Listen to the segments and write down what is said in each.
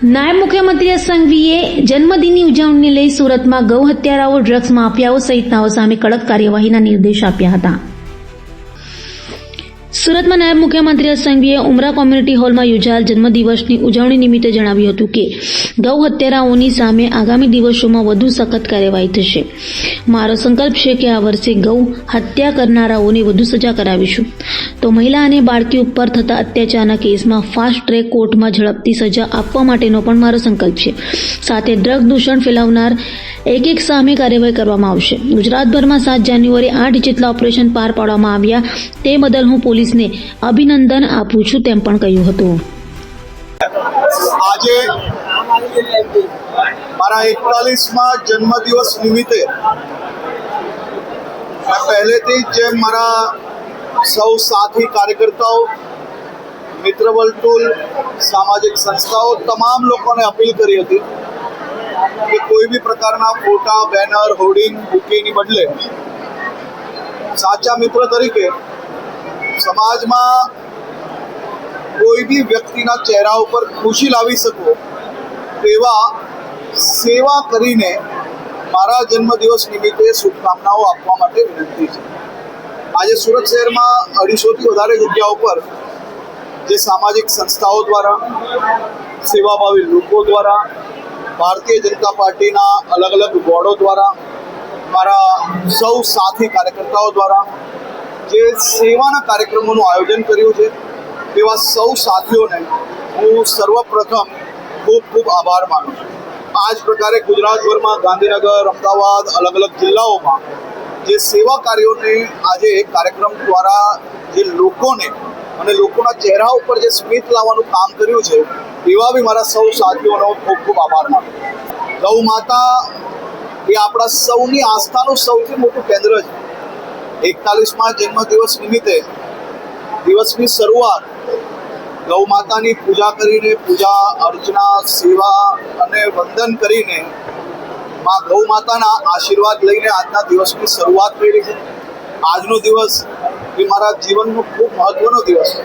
નાયબ મુખ્યમંત્રી સંઘવીએ જન્મદિનની ઉજવણીને લઈ સુરતમાં ગૌ હત્યારાઓ, ડ્રગ્સ માફિયાઓ સહિતનાઓ સામે કડક કાર્યવાહીના નિર્દેશ આપ્યા હતા. સુરતમાં નાયબ મુખ્યમંત્રી સંઘવીએ ઉમરા કોમ્યુનિટી હોલમાં યોજાયેલ જન્મદિવસની ઉજવણી નિમિત્તે જણાવ્યું હતું કે ગૌ હત્યારાઓની સામે આગામી દિવસોમાં વધુ સખત કાર્યવાહી થશે. મારો સંકલ્પ છે કે આ વર્ષે ગૌ હત્યા કરનારાઓને વધુ સજા કરાવીશું. તો મહિલા અને બાળકી ઉપર થતા અત્યાચારના કેસમાં ફાસ્ટ ટ્રેક કોર્ટમાં ઝડપથી સજા આપવા માટેનો પણ મારો સંકલ્પ છે. સાથે ડ્રગ દૂષણ ફેલાવનાર એક સામે કાર્યવાહી કરવામાં આવશે. ગુજરાતભરમાં 7 જાન્યુઆરી 8 જેટલા ઓપરેશન પાર પાડવામાં આવ્યા. તે બદલ હું પોલીસને અભિનંદન આપું છું તેમ પણ કહ્યું હતું. આજે મારા 41મા જન્મદિવસ નિમિત્તે પહેલેથી જ મારા સૌ સાથી કાર્યકર્તાઓ, મિત્ર વર્તુળ, સામાજિક સંસ્થાઓ તમામ લોકોને અપીલ કરી હતી કે કોઈ બી પ્રકારના ફોટા, બેનર, હોર્ડિંગ, બુકેની બદલે સાચા મિત્ર તરીકે સમાજમાં કોઈ બી વ્યક્તિના ચહેરા ઉપર ખુશી લાવી શકો તેવા સેવા કરીને મારા જન્મદિવસ નિમિત્તે શુભકામનાઓ આપવા માટે વિનંતી છે. આજે સુરત શહેરમાં 250થી વધારે જગ્યાઓ પર જે સામાજિક સંસ્થાઓ દ્વારા, સેવાભાવી લોકો દ્વારા, ભારતીય જનતા પાર્ટીના અલગ અલગ બોર્ડો દ્વારા, મારા સૌ સાથી કાર્યકર્તાઓ દ્વારા જે સેવાના કાર્યક્રમોનું આયોજન કર્યું છે તેવા સૌ સાથીઓને હું સર્વપ્રથમ ખૂબ ખૂબ આભાર માનું છું. આ જ પ્રકારે ગુજરાતભરમાં ગાંધીનગર, અમદાવાદ, અલગ અલગ જિલ્લાઓમાં જે સેવા કાર્યોને આજે કાર્યક્રમ દ્વારા જે લોકોને અને લોકોના ચહેરા ઉપર જે સ્મિત લાવવાનું કામ કર્યું છે એવા બી મારા સૌ સાથીઓનો ખૂબ ખૂબ આભાર માનું. ગૌ માતા એ આપણા સૌની આસ્થાનું સૌથી મોટું કેન્દ્ર છે. 41મા જન્મદિવસ નિમિત્તે દિવસની શરૂઆત ગૌ માતાની પૂજા કરીને, પૂજા અર્ચના, સેવા અને વંદન કરીને માં ગૌ માતાના આશીર્વાદ લઈને આજના દિવસની શરૂઆત કરી છે. આજનો દિવસ એ મારા જીવનનો ખૂબ મહત્વનો દિવસ છે.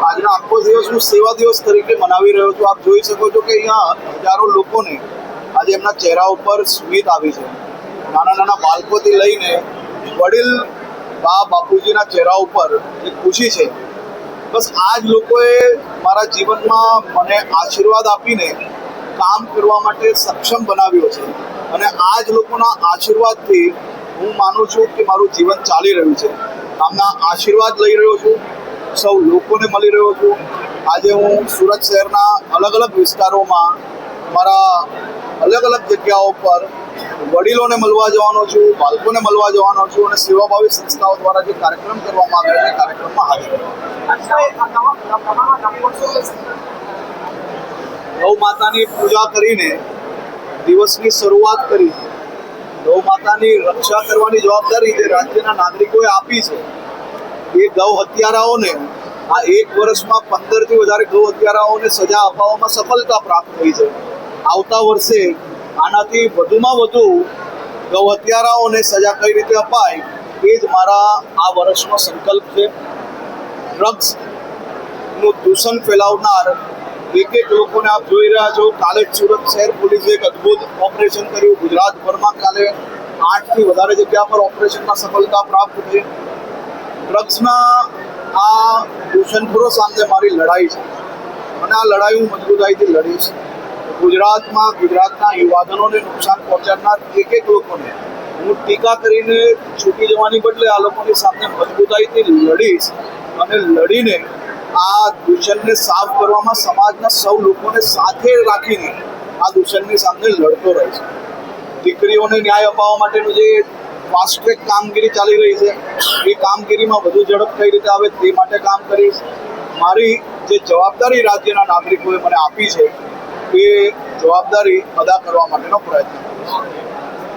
આજનો આખો દિવસ હું સેવા દિવસ તરીકે મનાવી રહ્યો છું. આપ જોઈ શકો છો કે અહીંયા હજારો લોકોને આજે એમના ચહેરા ઉપર સ્મિત આવી છે. નાના નાના બાળકોથી લઈને વડીલ બાપુજીના ચહેરા ઉપર જે ખુશી છે, બસ આ જ લોકોએ મારા જીવનમાં મને આશીર્વાદ આપીને કામ કરવા માટે સક્ષમ બનાવ્યો છે. અને આ જ લોકોના આશીર્વાદથી હું માનું છું કે મારું જીવન ચાલી રહ્યું છે. આમના આશીર્વાદ લઈ રહ્યો છું, સૌ લોકોને મળી રહ્યો છું. આજે હું સુરત શહેરના અલગ અલગ વિસ્તારોમાં, મારા અલગ અલગ જગ્યાઓ પર વડીલોને મળવા જવાનો છું, બાળકોને મળવા જવાનો છું અને સેવાભાવી સંસ્થાઓ દ્વારા જે કાર્યક્રમ કરવામાં આવ્યો છે કાર્યક્રમમાં હાજર. ગૌ માતાની પૂજા કરીને દિવસની શરૂઆત કરી. ગૌ માતાની રક્ષા કરવાની જવાબદારી જે રાજ્યના નાગરિકોએ આપી છે એ ગૌ હત્યારાઓને આ 1 વર્ષમાં 15થી વધારે ગૌ હત્યારાઓને સજા અપાવવામાં સફળતા પ્રાપ્ત થઈ છે. આવતા વર્ષે આનાથી વધુમાં વધુ ગૌ હત્યારાઓને સજા કઈ રીતે અપાય એ જ મારા આ વર્ષનો સંકલ્પ છે. ડ્રગ્સનું દૂષણ ફેલાવનાર એક લોકોને આપ જોઈ રહ્યા છો. કાલે જ સુરત શહેર પોલીસે એક અદ્ભુત ઓપરેશન કર્યું. ગુજરાતભરમાં કાલે 8થી વધારે જગ્યા પર ઓપરેશનમાં સફળતા પ્રાપ્ત થઈ. ડ્રગ્સના આ દૂષણખોરો સામે મારી લડાઈ છે અને આ લડાઈ હું મજબૂતાઈથી લડીશ. ગુજરાતમાં ગુજરાતના યુવાધનોને નુકસાન પહોંચાડનાર એક લોકોને હું ટીકા કરીને છૂટી જવાની બદલે આ લોકોની સામે મજબૂતાઈથી લડીશ અને લડીને આ દૂષણને સાફ કરવામાં સમાજના સૌ લોકોને સાથે રાખીને આ દૂષણની સામે લડતો રહીશ. દીકરીઓને ન્યાય અપાવવા માટેનું જે ફાસ્ટ ટ્રેક કામગીરી ચાલી રહી છે એ કામગીરીમાં વધુ ઝડપ કઈ રીતે આવે તે માટે કામ કરીશ. મારી જે જવાબદારી રાજ્યના નાગરિકોએ મને આપી છે એ જવાબદારી અદા કરવા માટેનો પ્રયત્ન કરીશ.